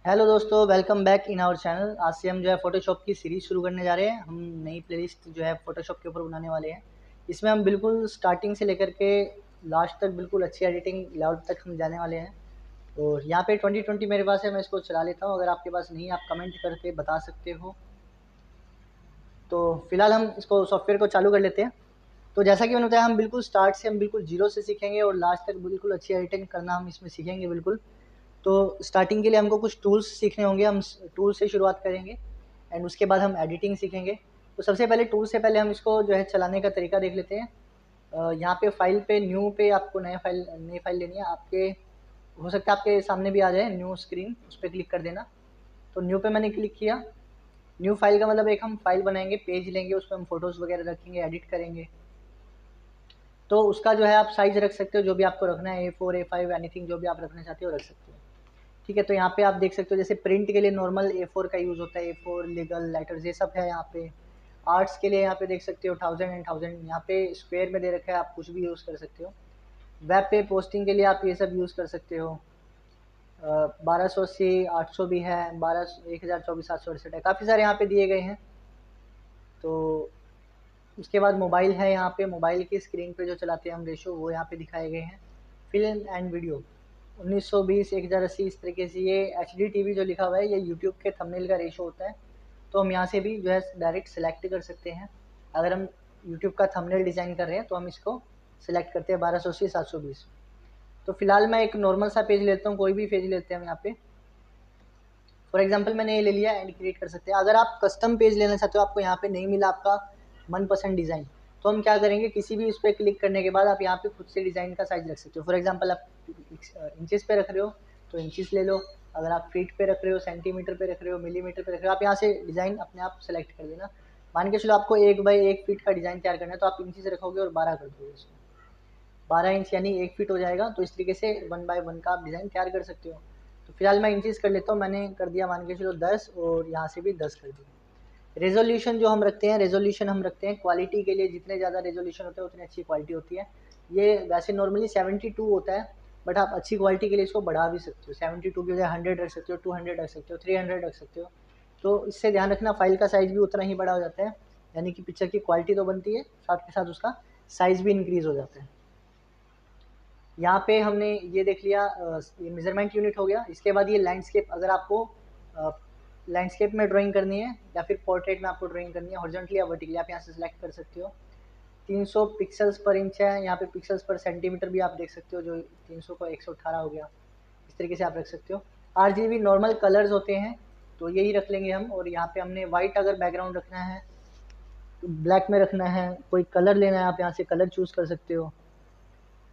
Hello दोस्तों, welcome back in our channel. आज से हम जो है फ़ोटोशॉप की सीरीज़ शुरू करने जा रहे हैं। हम नई प्लेलिस्ट जो है फ़ोटोशॉप के ऊपर बनाने वाले हैं। इसमें हम बिल्कुल स्टार्टिंग से लेकर के लास्ट तक बिल्कुल अच्छी एडिटिंग लेवल तक हम जाने वाले हैं। और यहाँ पे 2020 मेरे पास है, मैं इसको चला लेता हूँ। अगर आपके पास नहीं है, आप कमेंट करके बता सकते हो। तो फिलहाल हम इसको सॉफ्टवेयर को चालू कर लेते हैं। तो जैसा कि मैंने बताया, हम बिल्कुल स्टार्ट से हम बिल्कुल जीरो से सीखेंगे और लास्ट तक बिल्कुल अच्छी एडिटिंग करना हम इसमें सीखेंगे बिल्कुल। तो स्टार्टिंग के लिए हमको कुछ टूल्स सीखने होंगे। हम टूल से शुरुआत करेंगे एंड उसके बाद हम एडिटिंग सीखेंगे। तो सबसे पहले टूल से पहले हम इसको जो है चलाने का तरीका देख लेते हैं। यहाँ पे फाइल पे न्यू पे आपको नई फाइल लेनी है। आपके हो सकता है आपके सामने भी आ जाए न्यू स्क्रीन, उस पर क्लिक कर देना। तो न्यू पे मैंने क्लिक किया। न्यू फाइल का मतलब एक हम फाइल बनाएंगे, पेज लेंगे, उस पर हम फोटोज़ वगैरह रखेंगे, एडिट करेंगे। तो उसका जो है आप साइज़ रख सकते हो, जो भी आपको रखना है, A4 A5 एनीथिंग जो भी आप रखना चाहते हो रख सकते हो। ठीक है, तो यहाँ पे आप देख सकते हो जैसे प्रिंट के लिए नॉर्मल A4 का यूज़ होता है, A4 लीगल लेटर्स ये सब है यहाँ पे। आर्ट्स के लिए यहाँ पे देख सकते हो 1000 एंड 1000 यहाँ पे स्क्वायर में दे रखा है, आप कुछ भी यूज़ कर सकते हो। वेब पे पोस्टिंग के लिए आप ये सब यूज़ कर सकते हो। 1280 800 भी है, 1024 768 है, काफ़ी सारे यहाँ पे दिए गए हैं। तो उसके बाद मोबाइल है, यहाँ पे मोबाइल की स्क्रीन पे जो चलाते हैं हम रेशो वो यहाँ पे दिखाए गए हैं। फिल्म एंड वीडियो 1920 1080 इस तरीके से। ये HD TV जो लिखा हुआ है ये यूट्यूब के थंबनेल का रेशो होता है। तो हम यहाँ से भी जो है डायरेक्ट सेलेक्ट कर सकते हैं। अगर हम यूट्यूब का थंबनेल डिज़ाइन कर रहे हैं तो हम इसको सिलेक्ट करते हैं 1280 720। तो फिलहाल मैं एक नॉर्मल सा पेज लेता हूँ, कोई भी पेज लेते हैं हम यहाँ पे। फॉर एग्जाम्पल मैंने ये ले लिया, एंड क्रिएट कर सकते हैं। अगर आप कस्टम पेज लेना चाहते हो, आपको यहाँ पे नहीं मिला आपका मनपसंद डिज़ाइन, तो हम क्या करेंगे, किसी भी उस पर क्लिक करने के बाद आप यहाँ पे खुद से डिज़ाइन का साइज रख सकते हो। फॉर एग्जाम्पल आप इंचेस पे रख रहे हो तो इंचेस ले लो। अगर आप फीट पे रख रहे हो, सेंटीमीटर पे रख रहे हो, मिलीमीटर पे रख रहे हो, आप यहाँ से डिज़ाइन अपने आप सेलेक्ट कर देना। मान के चलो आपको 1 बाई 1 फीट का डिज़ाइन तैयार करना है, तो आप इंचेस रखोगे और 12 कर दोगे उसमें। 12 इंच यानी 1 फीट हो जाएगा। तो इस तरीके से 1 बाई 1 का आप डिज़ाइन तैयार कर सकते हो। तो फिलहाल मैं इंचेस कर लेता हूँ, मैंने कर दिया मान के चलो 10 और यहाँ से भी 10 कर दिया। रेजोल्यूशन जो हम रखते हैं, रेजोल्यूशन हम रखते हैं क्वालिटी के लिए। जितने ज़्यादा रेजोल्यूशन होते हैं उतनी अच्छी क्वालिटी होती है। ये वैसे नॉर्मली 72 होता है, बट आप अच्छी क्वालिटी के लिए इसको बढ़ा भी सकते हो। 72 की बजाय 100 रख सकते हो, 200 रख सकते हो, 300 रख सकते हो। तो इससे ध्यान रखना फाइल का साइज़ भी उतना ही बड़ा हो जाता है, यानी कि पिक्चर की क्वालिटी तो बनती है, साथ के साथ उसका साइज़ भी इंक्रीज़ हो जाता है। यहाँ पे हमने ये देख लिया, ये मेजरमेंट यूनिट हो गया। इसके बाद ये लैंडस्केप, अगर आपको लैंडस्केप में ड्राइंग करनी है या फिर पोर्ट्रेट में आपको ड्राइंग करनी है, हॉरिजॉन्टली या वर्टिकली, आप यहाँ से सिलेक्ट कर सकते हो। 300 पिक्सल्स पर इंच है, यहाँ पे पिक्सल्स पर सेंटीमीटर भी आप देख सकते हो, जो 300 को 118 हो गया। इस तरीके से आप रख सकते हो। RGB नॉर्मल कलर्स होते हैं, तो यही रख लेंगे हम। और यहाँ पे हमने वाइट अगर बैकग्राउंड रखना है, ब्लैक में रखना है, कोई कलर लेना है, आप यहाँ से कलर चूज़ कर सकते हो।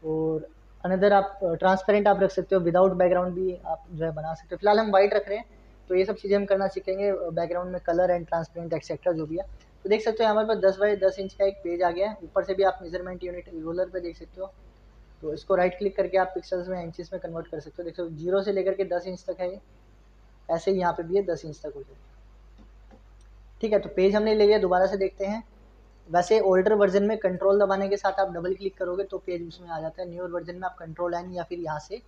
और अनदर आप ट्रांसपेरेंट आप रख सकते हो, विदाउट बैकग्राउंड भी आप जो है बना सकते हो। फिलहाल हम वाइट रख रहे हैं, तो ये सब चीज़ें हम करना सीखेंगे बैकग्राउंड में, कलर एंड ट्रांसपेरेंट एक्सेट्रा जो भी है। तो देख सकते हो हमारे पास 10 बाई 10 इंच का एक पेज आ गया है। ऊपर से भी आप मेजरमेंट यूनिट रोलर पे देख सकते हो। तो इसको राइट क्लिक करके आप पिक्सल्स में इंचेस में कन्वर्ट कर सकते हो। देख सकते हो 0 से लेकर के 10 इंच तक है ये। ऐसे ही यहाँ पे भी है 10 इंच तक हो जाए। ठीक है, तो पेज हमने ले लिया, दोबारा से देखते हैं। वैसे ओल्डर वर्जन में कंट्रोल दबाने के साथ आप डबल क्लिक करोगे तो पेज उसमें आ जाता है। न्यूअर वर्जन में आप कंट्रोल एन या फिर यहाँ से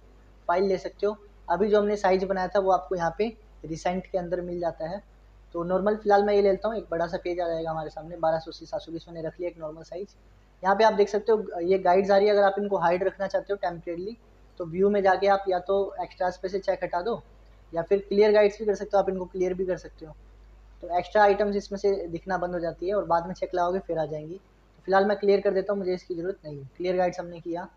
फाइल ले सकते हो। अभी जो हमने साइज बनाया था वो आपको यहाँ पे रिसेंट के अंदर मिल जाता है। तो नॉर्मल फिलहाल मैं ये ले लेता हूँ, एक बड़ा सा पेज आ जाएगा हमारे सामने। 1280 720 मैंने रख लिया एक नॉर्मल साइज। यहाँ पे आप देख सकते हो ये गाइड्स आ रही है। अगर आप इनको हाइड रखना चाहते हो टेम्परेली, तो व्यू में जाके आप या तो एक्स्ट्रास पे से चेक हटा दो, या फिर क्लियर गाइड्स भी कर सकते हो, आप इनको क्लियर भी कर सकते हो। तो एक्स्ट्रा आइटम्स इसमें से दिखना बंद हो जाती है और बाद में चेक लगाओगे फिर आ जाएंगी। तो फिलहाल मैं क्लियर कर देता हूँ, मुझे इसकी ज़रूरत नहीं है। क्लियर गाइड्स हमने किया।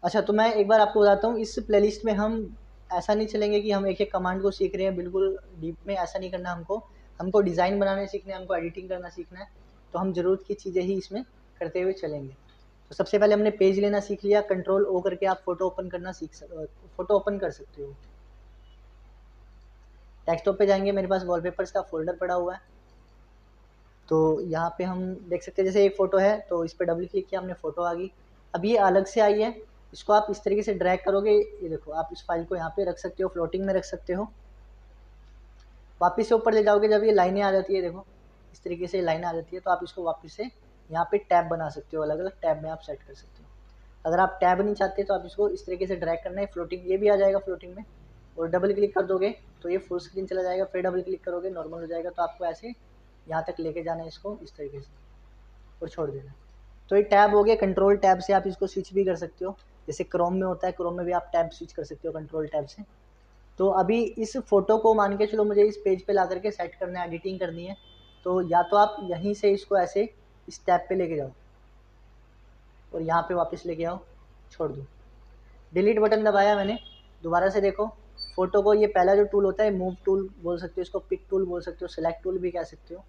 अच्छा, तो मैं एक बार आपको बताता हूँ, इस प्लेलिस्ट में हम ऐसा नहीं चलेंगे कि हम एक एक कमांड को सीख रहे हैं बिल्कुल डीप में, ऐसा नहीं करना हमको। हमको डिज़ाइन बनाने सीखना है, हमको एडिटिंग करना सीखना है। तो हम ज़रूरत की चीज़ें ही इसमें करते हुए चलेंगे। तो सबसे पहले हमने पेज लेना सीख लिया। कंट्रोल O करके आप फ़ोटो ओपन करना फ़ोटो ओपन कर सकते हो। डेस्कटॉप पे जाएंगे, मेरे पास वॉलपेपर्स का फोल्डर पड़ा हुआ है। तो यहाँ पे हम देख सकते हैं जैसे एक फ़ोटो है, तो इस पर डबल क्लिक किया हमने, फ़ोटो आ गई। अब ये अलग से आई है, इसको आप इस तरीके से ड्रैग करोगे, ये देखो आप इस फाइल को यहाँ पे रख सकते हो, फ्लोटिंग में रख सकते हो। वापस से ऊपर ले जाओगे, जब ये लाइनें आ जाती है, देखो इस तरीके से लाइनें आ जाती है, तो आप इसको वापस से यहाँ पे टैब बना सकते हो, अलग अलग टैब में आप सेट कर सकते हो। अगर आप टैब नहीं चाहते तो आप इसको इस तरीके से ड्रैग करना है, फ्लोटिंग ये भी आ जाएगा फ्लोटिंग में। और डबल क्लिक कर दोगे तो ये फुल स्क्रीन चला जाएगा, फिर डबल क्लिक करोगे नॉर्मल हो जाएगा। तो आपको ऐसे यहाँ तक लेके जाना है इसको इस तरीके से और छोड़ देना। तो ये टैब हो गया, कंट्रोल टैब से आप इसको स्विच भी कर सकते हो, जैसे क्रोम में होता है, क्रोम में भी आप टैब स्विच कर सकते हो कंट्रोल टैब से। तो अभी इस फ़ोटो को मान के चलो मुझे इस पेज पे ला करके सेट करना है, एडिटिंग करनी है, तो या तो आप यहीं से इसको ऐसे इस टैब पे लेके जाओ और यहाँ पे वापस लेके आओ, छोड़ दो, डिलीट बटन दबाया मैंने, दोबारा से देखो फ़ोटो को, ये पहला जो टूल होता है मूव टूल बोल सकते हो इसको, पिक टूल बोल सकते हो, सेलेक्ट टूल भी कह सकते हो।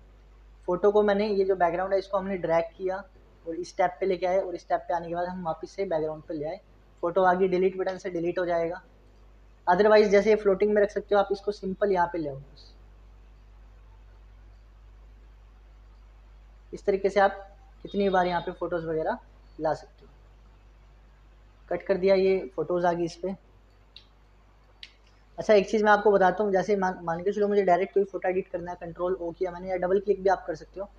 फ़ोटो को मैंने ये जो बैकग्राउंड है इसको हमने ड्रैग किया और इस टैब पे लेके आए, और इस टैब पे आने के बाद हम वापस से बैकग्राउंड पे ले आए, फ़ोटो आ गई, डिलीट बटन से डिलीट हो जाएगा। अदरवाइज जैसे ये फ्लोटिंग में रख सकते हो आप, इसको सिंपल यहाँ पे ले आओ बस। इस तरीके से आप कितनी बार यहाँ पे फ़ोटोज़ वगैरह ला सकते हो। कट कर दिया, ये फ़ोटोज़ आ गई इस पर। अच्छा एक चीज़ मैं आपको बताता हूँ, जैसे मान के चलो मुझे डायरेक्ट कोई फोटो एडिट करना है, कंट्रोल ओ किया मैंने, या डबल क्लिक भी आप कर सकते हो।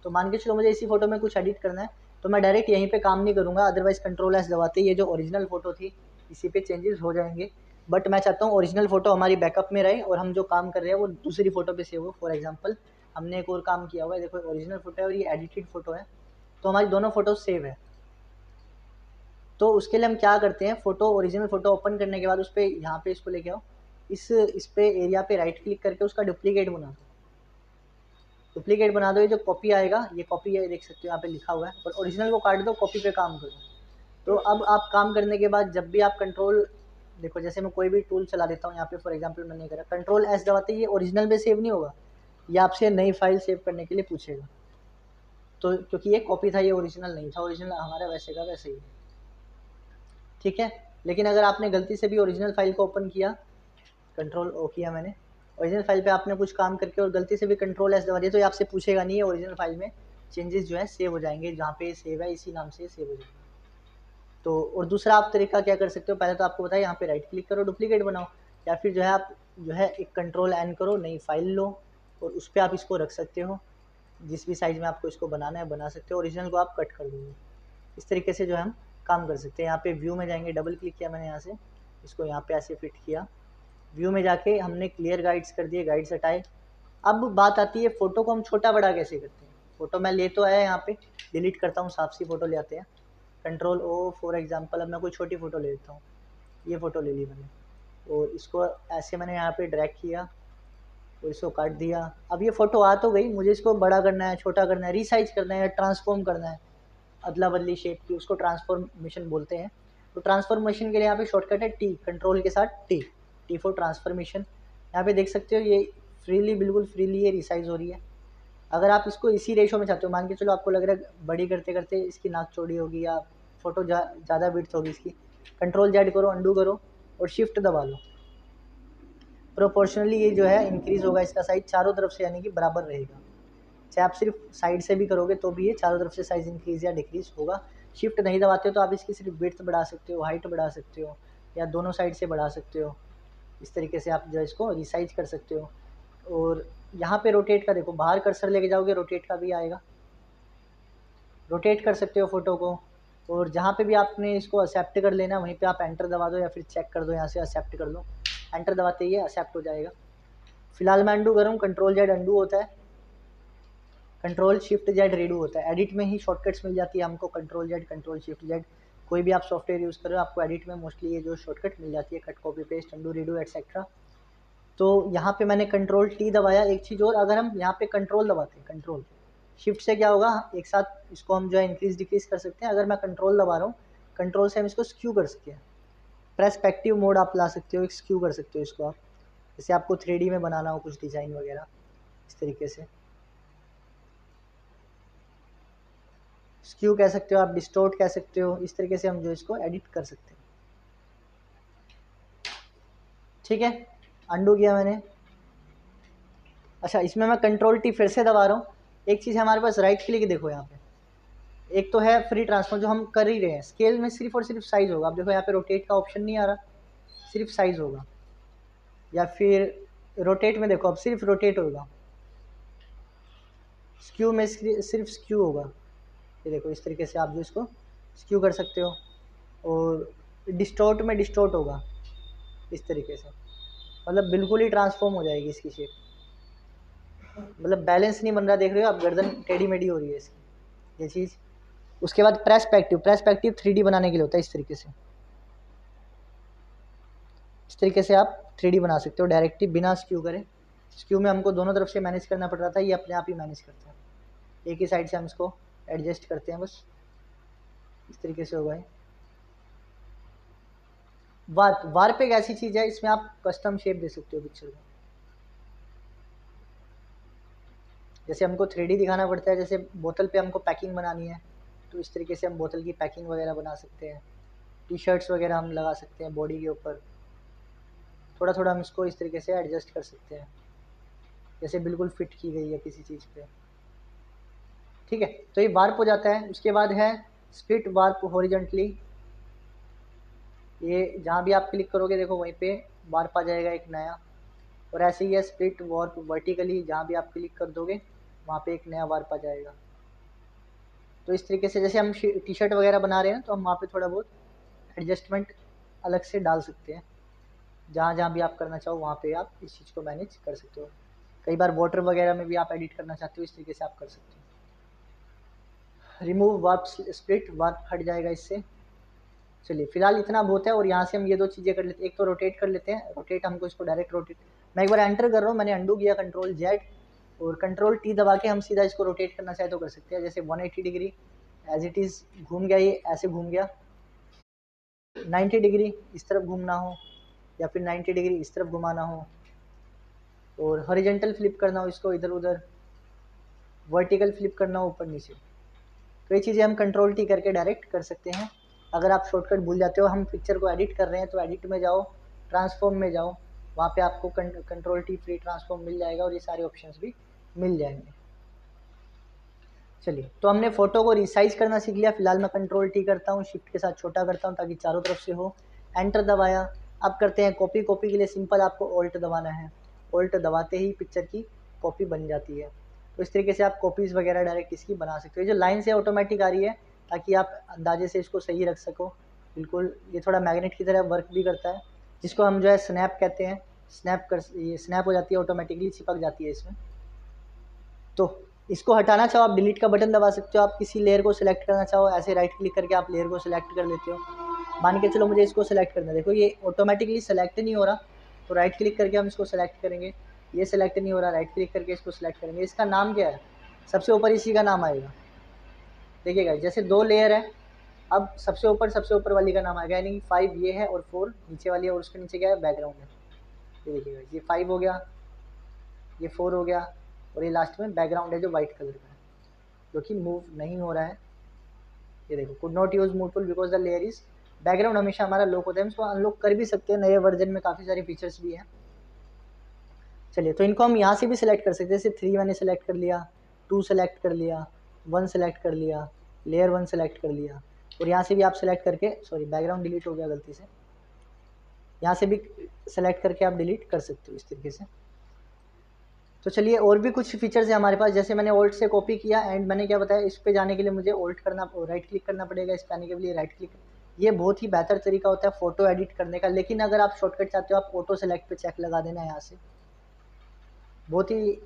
तो मान के चलो मुझे इसी फोटो में कुछ एडिट करना है, तो मैं डायरेक्ट यहीं पे काम नहीं करूँगा, अदरवाइज़ कंट्रोल एस दबाते ये जो ओरिजिनल फ़ोटो थी इसी पे चेंजेस हो जाएंगे। बट मैं चाहता हूँ ओरिजिनल फ़ोटो हमारी बैकअप में रहे और हम जो काम कर रहे हैं वो दूसरी फ़ोटो पे सेव हो। फॉर एग्जाम्पल हमने एक और काम किया हुआ है, देखो ओरिजिनल फ़ोटो है और ये एडिटेड फ़ोटो है, तो हमारी दोनों फ़ोटो सेव है। तो उसके लिए हम क्या करते हैं, फ़ोटो ओरिजिनल फ़ोटो ओपन करने के बाद उस पर यहाँ पे इसको लेके आओ, इस पे एरिया पे राइट क्लिक करके उसका डुप्लीकेट बना दो, डुप्लीकेट बना दो। ये जो कॉपी आएगा, ये कॉपी है, देख सकते हो यहाँ पे लिखा हुआ है, और ओरिजिनल को काट दो, कॉपी पे काम करो। तो अब आप काम करने के बाद जब भी आप कंट्रोल, देखो जैसे मैं कोई भी टूल चला देता हूँ यहाँ पे, फॉर एग्जांपल मैंने करा कंट्रोल एस दबाते ये ओरिजिनल में सेव नहीं होगा, ये आपसे नई फाइल सेव करने के लिए पूछेगा। तो क्योंकि ये कॉपी था, ये ओरिजिनल नहीं था, ओरिजिनल हमारा वैसे का वैसे ही, ठीक है। लेकिन अगर आपने गलती से भी ओरिजिनल फाइल को ओपन किया, कंट्रोल ओ किया मैंने, ओरिजिनल फाइल पे आपने कुछ काम करके और गलती से भी कंट्रोल एस दबा दिया, तो ये आपसे पूछेगा नहीं है, ओरिजिनल फाइल में चेंजेस जो है सेव हो जाएंगे, जहाँ पे सेव है इसी नाम से सेव हो जाएगा। तो और दूसरा आप तरीका क्या कर सकते हो, पहले तो आपको बताया यहाँ पे राइट क्लिक करो, डुप्लीकेट बनाओ, या फिर जो है आप जो है एक कंट्रोल एन करो, नई फाइल लो और उस पर आप इसको रख सकते हो, जिस भी साइज़ में आपको इसको बनाना है बना सकते हो, ओरिजिनल को आप कट कर दोगे। इस तरीके से जो है हम काम कर सकते हैं। यहाँ पे व्यू में जाएंगे, डबल क्लिक किया मैंने यहाँ से, इसको यहाँ पे ऐसे फिट किया, व्यू में जाके हमने क्लियर गाइड्स कर दिए, गाइड्स हटाए। अब बात आती है फ़ोटो को हम छोटा बड़ा कैसे करते हैं। फ़ोटो मैं ले तो आया यहाँ पे, डिलीट करता हूँ, साफ सी फ़ोटो ले आते हैं, कंट्रोल ओ, फॉर एग्जांपल अब मैं कोई छोटी फ़ोटो ले लेता हूँ, ये फ़ोटो ले ली मैंने, और इसको ऐसे मैंने यहाँ पे ड्रैग किया और इसको काट दिया। अब ये फ़ोटो आ तो गई, मुझे इसको बड़ा करना है, छोटा करना है, रीसाइज करना है, ट्रांसफॉर्म करना है, अदला बदली शेप की, उसको ट्रांसफॉर्मेशन बोलते हैं। तो ट्रांसफॉर्मेशन के लिए यहाँ पे शॉर्टकट है टी, कंट्रोल के साथ टी, टी फॉर ट्रांसफॉर्मेशन। यहाँ पे देख सकते हो ये फ्रीली, बिल्कुल फ्रीली ये रिसाइज हो रही है। अगर आप इसको इसी रेशो में चाहते हो, मान के चलो आपको लग रहा है बड़ी करते करते इसकी नाक चौड़ी होगी या फ़ोटो ज़्यादा विड्थ होगी इसकी, कंट्रोल जेड करो, अंडू करो और शिफ्ट दबा लो, प्रोपोर्शनली ये जो है इंक्रीज़ होगा इसका साइज चारों तरफ से, यानी कि बराबर रहेगा। चाहे आप सिर्फ साइड से भी करोगे तो भी ये चारों तरफ से साइज़ इंक्रीज़ या डिक्रीज़ होगा। शिफ्ट नहीं दबाते हो तो आप इसकी सिर्फ विड्थ बढ़ा सकते हो, हाइट बढ़ा सकते हो, या दोनों साइड से बढ़ा सकते हो। इस तरीके से आप जो है इसको रिसाइज कर सकते हो। और यहाँ पे रोटेट का देखो, बाहर कर्सर लेके जाओगे रोटेट का भी आएगा, रोटेट कर सकते हो फ़ोटो को। और जहाँ पे भी आपने इसको एक्सेप्ट कर लेना वहीं पे आप एंटर दबा दो, या फिर चेक कर दो यहाँ से एक्सेप्ट कर लो, एंटर दबाते ही एक्सेप्ट हो जाएगा। फिलहाल मैं अंडू करूँ, कंट्रोल जेड अंडू होता है, कंट्रोल शिफ्ट जेड रीडू होता है। एडिट में ही शॉर्टकट्स मिल जाती है हमको, control Z, control shift Z, कोई भी आप सॉफ्टवेयर यूज़ करो आपको एडिट में मोस्टली ये जो शॉर्टकट मिल जाती है, cut copy paste undo redo etcetera. तो यहाँ पे मैंने कंट्रोल टी दबाया। एक चीज़ और, अगर हम यहाँ पे कंट्रोल दबाते हैं, कंट्रोल शिफ्ट से क्या होगा, एक साथ इसको हम जो है इंक्रीज डिक्रीज कर सकते हैं। अगर मैं कंट्रोल दबा रहा हूँ, कंट्रोल से हम इसको स्क्यू कर सकते हैं, पर्सपेक्टिव मोड आप ला सकते हो, स्क्यू कर सकते हो इसको आप, जैसे आपको 3D में बनाना हो कुछ डिज़ाइन वगैरह, इस तरीके से स्क्यू कह सकते हो आप, डिस्टोर्ट कह सकते हो। इस तरीके से हम जो इसको एडिट कर सकते हैं, ठीक है। अंडू किया मैंने। अच्छा इसमें मैं कंट्रोल टी फिर से दबा रहा हूँ। एक चीज़ है हमारे पास राइट क्लिक, देखो यहाँ पे एक तो है फ्री ट्रांसफॉर्म जो हम कर ही रहे हैं, स्केल में सिर्फ और सिर्फ साइज़ होगा। अब देखो यहाँ पे रोटेट का ऑप्शन नहीं आ रहा, सिर्फ साइज़ होगा, या फिर रोटेट में देखो अब सिर्फ रोटेट होगा, स्क्यू में सिर्फ स्क्यू होगा। ये देखो इस तरीके से आप जो इसको स्क्यू कर सकते हो। और डिस्टोर्ट में डिस्टोर्ट होगा इस तरीके से, मतलब बिल्कुल ही ट्रांसफॉर्म हो जाएगी इसकी शेप, मतलब बैलेंस नहीं बन रहा, देख रहे हो आप, गर्दन टेढ़ी मेढ़ी हो रही है इसकी, ये चीज़। उसके बाद प्रेस्पेक्टिव, प्रेस्पेक्टिव 3D बनाने के लिए होता है, इस तरीके से आप 3D बना सकते हो डायरेक्टली बिना स्क्यू करे। स्क्यू में हमको दोनों तरफ से मैनेज करना पड़ रहा था, ये अपने आप ही मैनेज करता है, एक ही साइड से हम इसको एडजस्ट करते हैं बस, इस तरीके से होगा। वार्प एक ऐसी चीज़ है, इसमें आप कस्टम शेप दे सकते हो पिक्चर को। जैसे हमको 3D दिखाना पड़ता है, जैसे बोतल पे हमको पैकिंग बनानी है, तो इस तरीके से हम बोतल की पैकिंग वगैरह बना सकते हैं। टी-शर्ट्स वगैरह हम लगा सकते हैं बॉडी के ऊपर, थोड़ा थोड़ा हम इसको इस तरीके से एडजस्ट कर सकते हैं, जैसे बिल्कुल फिट की गई है किसी चीज़ पे, ठीक है। तो ये वार्प हो जाता है। उसके बाद है स्प्लिट वार्प हॉरिजॉन्टली, ये जहाँ भी आप क्लिक करोगे देखो वहीं पे वार्प आ जाएगा एक नया, और ऐसे ही है स्प्लिट वार्प वर्टिकली, जहाँ भी आप क्लिक कर दोगे वहाँ पे एक नया वार्प आ जाएगा। तो इस तरीके से जैसे हम टी शर्ट वगैरह बना रहे हैं तो हम वहाँ पे थोड़ा बहुत एडजस्टमेंट अलग से डाल सकते हैं, जहाँ जहाँ भी आप करना चाहो वहाँ पे आप इस चीज़ को मैनेज कर सकते हो। कई बार वाटर वगैरह में भी आप एडिट करना चाहते हो, इस तरीके से आप कर सकते हो। रिमूव वार्प स्प्लिट, वार्प हट जाएगा इससे। चलिए फिलहाल इतना बहुत है, और यहाँ से हम ये दो चीज़ें कर लेते हैं, एक तो रोटेट कर लेते हैं, रोटेट हमको इसको डायरेक्ट रोटेट, मैं एक बार एंटर कर रहा हूँ, मैंने अंडू किया Ctrl Z और Ctrl T दबा के हम सीधा इसको रोटेट करना चाहे तो कर सकते हैं, जैसे 180 डिग्री एज इट इज़ घूम गया, ये ऐसे घूम गया। 90 डिग्री इस तरफ घूमना हो, या फिर 90 डिग्री इस तरफ घुमाना हो, और हॉरिजॉन्टल फ्लिप करना हो इसको इधर उधर, वर्टिकल फ्लिप करना हो ऊपर नीचे, तो ये चीज़ें हम Ctrl T करके डायरेक्ट कर सकते हैं। अगर आप शॉर्टकट भूल जाते हो, हम पिक्चर को एडिट कर रहे हैं तो एडिट में जाओ, ट्रांसफॉर्म में जाओ, वहाँ पे आपको Ctrl T फ्री ट्रांसफॉर्म मिल जाएगा, और ये सारे ऑप्शंस भी मिल जाएंगे। चलिए, तो हमने फ़ोटो को रिसाइज करना सीख लिया। फिलहाल मैं Ctrl T करता हूँ, शिफ्ट के साथ छोटा करता हूँ ताकि चारों तरफ से हो, एंटर दबाया। अब करते हैं कॉपी, कॉपी के लिए सिंपल आपको ऑल्ट दबाना है, ऑल्ट दबाते ही पिक्चर की कॉपी बन जाती है। तो इस तरीके से आप कॉपीज़ वगैरह डायरेक्ट इसकी बना सकते हो। ये जो लाइन से ऑटोमेटिक आ रही है ताकि आप अंदाजे से इसको सही रख सको, बिल्कुल। ये थोड़ा मैग्नेट की तरह वर्क भी करता है, जिसको हम जो है स्नैप कहते हैं, ये स्नैप हो जाती है, ऑटोमेटिकली चिपक जाती है इसमें। तो इसको हटाना चाहो आप डिलीट का बटन दबा सकते हो, आप किसी लेयर को सिलेक्ट करना चाहो ऐसे राइट क्लिक करके आप लेयर को सिलेक्ट कर लेते हो। मान के चलो मुझे इसको सिलेक्ट करना है, देखो ये ऑटोमेटिकली सेलेक्ट नहीं हो रहा, तो राइट क्लिक करके हम इसको सेलेक्ट करेंगे। ये सिलेक्ट नहीं हो रहा, राइट क्लिक करके इसको सिलेक्ट करेंगे। इसका नाम क्या है, सबसे ऊपर इसी का नाम आएगा, देखिएगा जैसे 2 लेयर है, अब सबसे ऊपर वाली का नाम आएगा, यानी कि 5 ये है और 4 नीचे वाली है, और उसके नीचे क्या है, बैकग्राउंड है। ये देखिएगा, ये 5 हो गया, ये 4 हो गया, और ये लास्ट में बैकग्राउंड है जो वाइट कलर का है, जो कि मूव नहीं हो रहा है। ये देखो, could not use move tool because the layer is, background हमेशा हमारा लॉक होता है, इसको अनलॉक कर भी सकते हैं, नए वर्जन में काफ़ी सारे फीचर्स भी हैं। चलिए, तो इनको हम यहाँ से भी सिलेक्ट कर सकते हैं, जैसे 3 मैंने सेलेक्ट कर लिया, 2 सेलेक्ट कर लिया, 1 सेलेक्ट कर लिया, लेयर 1 सेलेक्ट कर लिया, और यहाँ से भी आप सेलेक्ट करके, सॉरी बैकग्राउंड डिलीट हो गया गलती से, यहाँ से भी सेलेक्ट करके आप डिलीट कर सकते हो इस तरीके से। तो चलिए, और भी कुछ फीचर्स है हमारे पास, जैसे मैंने ऑल्ट से कॉपी किया, एंड मैंने क्या बताया, इस पे जाने के लिए मुझे ऑल्ट करना, राइट क्लिक करना पड़ेगा, इस पे आने के लिए राइट क्लिक। ये बहुत ही बेहतर तरीका होता है फ़ोटो एडिट करने का, लेकिन अगर आप शॉर्टकट चाहते हो, आप ऑटो सेलेक्ट पे चेक लगा देना यहाँ से, बहुत ही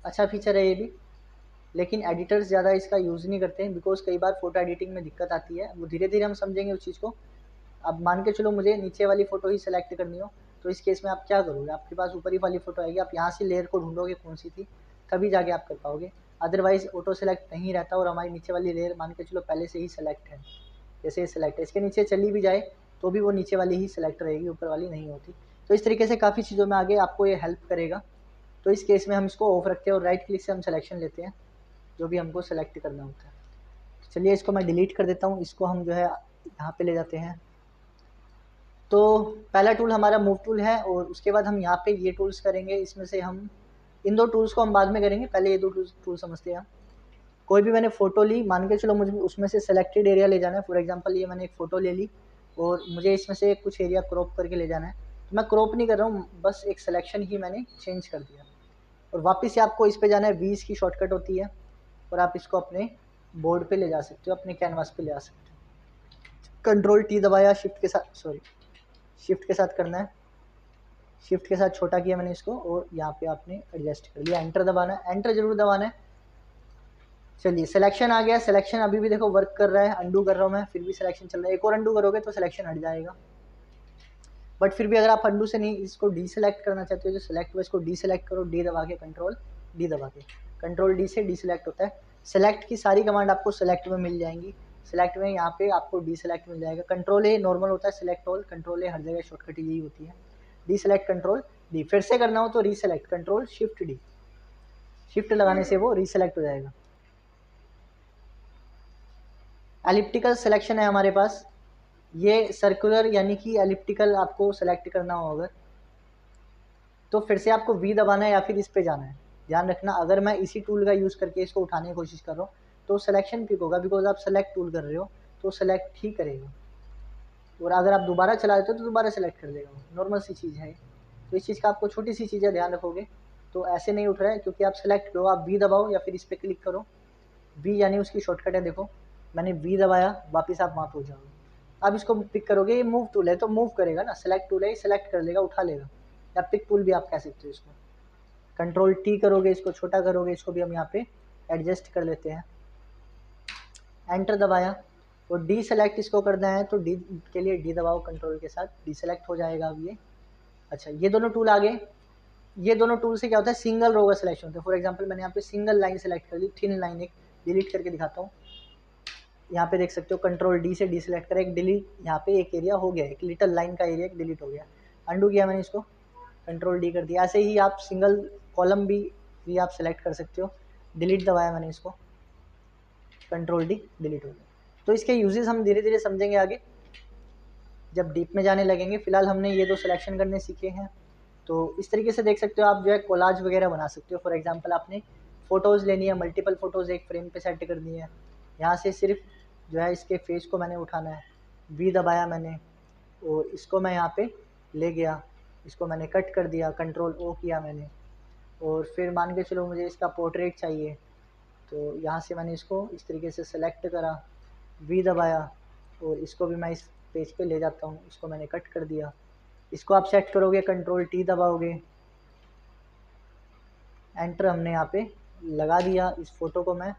अच्छा फीचर है ये भी। लेकिन एडिटर्स ज़्यादा इसका यूज़ नहीं करते हैं, बिकॉज कई बार फ़ोटो एडिटिंग में दिक्कत आती है, वो धीरे धीरे हम समझेंगे उस चीज़ को। अब मान के चलो मुझे नीचे वाली फ़ोटो ही सेलेक्ट करनी हो, तो इस केस में आप क्या करोगे, आपके पास ऊपरी वाली फ़ोटो आएगी, आप यहाँ से लेयर को ढूंढोगे कौन सी थी, तभी जाके आप कर पाओगे। अदरवाइज़ ऑटो सेलेक्ट नहीं रहता, और हमारी नीचे वाली लेयर मान के चलो पहले से ही सेलेक्ट है, जैसे ये सेलेक्ट है, इसके नीचे चली भी जाए तो भी वो नीचे वाली ही सेलेक्ट रहेगी, ऊपर वाली नहीं होती। तो इस तरीके से काफ़ी चीज़ों में आगे आपको ये हेल्प करेगा। तो इस केस में हम इसको ऑफ रखते हैं, और राइट क्लिक से हम सिलेक्शन लेते हैं जो भी हमको सेलेक्ट करना होता है। चलिए, इसको मैं डिलीट कर देता हूँ, इसको हम जो है यहाँ पे ले जाते हैं। तो पहला टूल हमारा मूव टूल है, और उसके बाद हम यहाँ पे ये टूल्स करेंगे, इसमें से हम इन 2 टूल्स को हम बाद में करेंगे, पहले ये 2 टूल समझते हैं। कोई भी मैंने फ़ोटो ली, मान के चलो मुझे उसमें से सेलेक्टेड एरिया ले जाना है, फॉर एग्जांपल ये मैंने एक फ़ोटो ले ली और मुझे इसमें से कुछ एरिया क्रॉप करके ले जाना है, तो मैं क्रॉप नहीं कर रहा हूँ, बस एक सिलेक्शन ही मैंने चेंज कर दिया, और वापस से आपको इस पे जाना है, 20 की शॉर्टकट होती है, और आप इसको अपने बोर्ड पे ले जा सकते हो, अपने कैनवास पे ले जा सकते हो। Ctrl T दबाया, शिफ्ट के साथ करना है, शिफ्ट के साथ छोटा किया मैंने इसको और यहाँ पे आपने एडजस्ट कर लिया। एंटर दबाना है, एंटर जरूर दबाना है। चलिए सिलेक्शन आ गया, सिलेक्शन अभी भी देखो वर्क कर रहा है, अंडू कर रहा हूँ मैं, फिर भी सिलेक्शन चल रहा है। एक और अंडू करोगे तो सिलेक्शन हट जाएगा, बट फिर भी अगर आप अंडू से नहीं इसको डी सेलेक्ट करना चाहते हो, जो सेलेक्ट हुआ इसको डी सेलेक्ट करो, डी दबा के, कंट्रोल डी दबा के, कंट्रोल डी से डी सेलेक्ट होता है। सेलेक्ट की सारी कमांड आपको सेलेक्ट में मिल जाएंगी। सेलेक्ट में यहाँ पे आपको डी सेलेक्ट मिल जाएगा। कंट्रोल ए नॉर्मल होता है, सेलेक्ट ऑल, कंट्रोल ए हर जगह शॉर्टकट यही होती है। डी सेलेक्ट कंट्रोल डी, फिर से करना हो तो reselect control shift D, shift लगाने से वो रीसेलेक्ट हो जाएगा। एलिप्टिकल सिलेक्शन है हमारे पास, ये सर्कुलर यानी कि एलिप्टिकल आपको सेलेक्ट करना हो अगर, तो फिर से आपको वी दबाना है या फिर इस पे जाना है। ध्यान रखना अगर मैं इसी टूल का यूज़ करके इसको उठाने की कोशिश कर रहा हूँ तो सिलेक्शन पिक होगा, बिकॉज आप सेलेक्ट टूल कर रहे हो तो सेलेक्ट ही करेगा, और अगर आप दोबारा चला देते हो तो दोबारा सेलेक्ट कर देगा। नॉर्मल सी चीज़ है, तो इस चीज़ का आपको छोटी सी चीज़ें ध्यान रखोगे तो ऐसे नहीं उठ रहा है, क्योंकि आप सेलेक्ट करो, आप वी दबाओ या फिर इस पर क्लिक करो। वी यानी उसकी शॉर्टकट है, देखो मैंने वी दबाया, वापस आप वहाँ पे हो जाओगे। अब इसको पिक करोगे, ये मूव टूल है तो मूव करेगा ना, सेलेक्ट टूल है सेलेक्ट कर लेगा, उठा लेगा, या पिक टूल भी आप कह सकते हो इसको। कंट्रोल टी करोगे, इसको छोटा करोगे, इसको भी हम यहाँ पे एडजस्ट कर लेते हैं। एंटर दबाया और डी सेलेक्ट इसको करना है तो डी के लिए डी दबाओ कंट्रोल के साथ, डी सेलेक्ट हो जाएगा अब ये। अच्छा ये दोनों टूल आ गए, ये दोनों टूल से क्या होता है सिंगल रो का सिलेक्शन होता है। फॉर एग्जांपल मैंने यहाँ पे सिंगल लाइन सेलेक्ट कर ली, थिन लाइन, एक डिलीट करके दिखाता हूँ। यहाँ पे देख सकते हो कंट्रोल डी से डी सेलेक्ट करें, एक डिलीट, यहाँ पे एक एरिया हो गया, एक लिटिल लाइन का एरिया डिलीट हो गया। अंडू किया मैंने इसको, कंट्रोल डी कर दिया। ऐसे ही आप सिंगल कॉलम भी आप सेलेक्ट कर सकते हो। डिलीट दबाया मैंने इसको, कंट्रोल डी, डिलीट हो गया। तो इसके यूजेस हम धीरे धीरे समझेंगे आगे जब डीप में जाने लगेंगे। फिलहाल हमने ये दो सिलेक्शन करने सीखे हैं। तो इस तरीके से देख सकते हो आप जो है कोलाज वगैरह बना सकते हो। फॉर एग्जांपल आपने फ़ोटोज़ लेनी है, मल्टीपल फ़ोटोज़ एक फ्रेम पे सेट करनी है, यहाँ से सिर्फ जो है इसके फेस को मैंने उठाना है, वी दबाया मैंने और इसको मैं यहाँ पे ले गया, इसको मैंने कट कर दिया, कंट्रोल ओ किया मैंने, और फिर मान के चलो मुझे इसका पोर्ट्रेट चाहिए तो यहाँ से मैंने इसको इस तरीके से सेलेक्ट करा, वी दबाया और इसको भी मैं इस पेज पे ले जाता हूँ, इसको मैंने कट कर दिया। इसको आप सेट करोगे, कंट्रोल टी दबाओगे, एंटर हमने यहाँ पे लगा दिया। इस फ़ोटो को मैं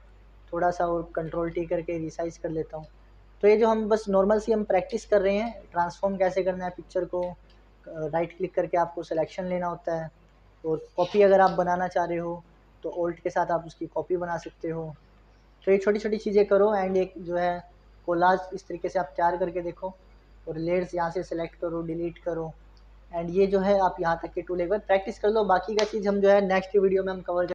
थोड़ा सा और कंट्रोल टी करके रिसाइज कर लेता हूँ। तो ये जो हम बस नॉर्मल सी हम प्रैक्टिस कर रहे हैं, ट्रांसफॉर्म कैसे करना है पिक्चर को, राइट क्लिक करके आपको सिलेक्शन लेना होता है, और कॉपी अगर आप बनाना चाह रहे हो तो ऑल्ट के साथ आप उसकी कॉपी बना सकते हो। तो ये छोटी छोटी चीज़ें करो, एंड एक जो है कोलाज इस तरीके से आप तैयार करके देखो, और लेयर्स यहाँ से सेलेक्ट करो, डिलीट करो, एंड ये जो है आप यहाँ तक के टूल एक बार प्रैक्टिस कर लो। बाकी का चीज़ हम जो है नेक्स्ट वीडियो में हम कवर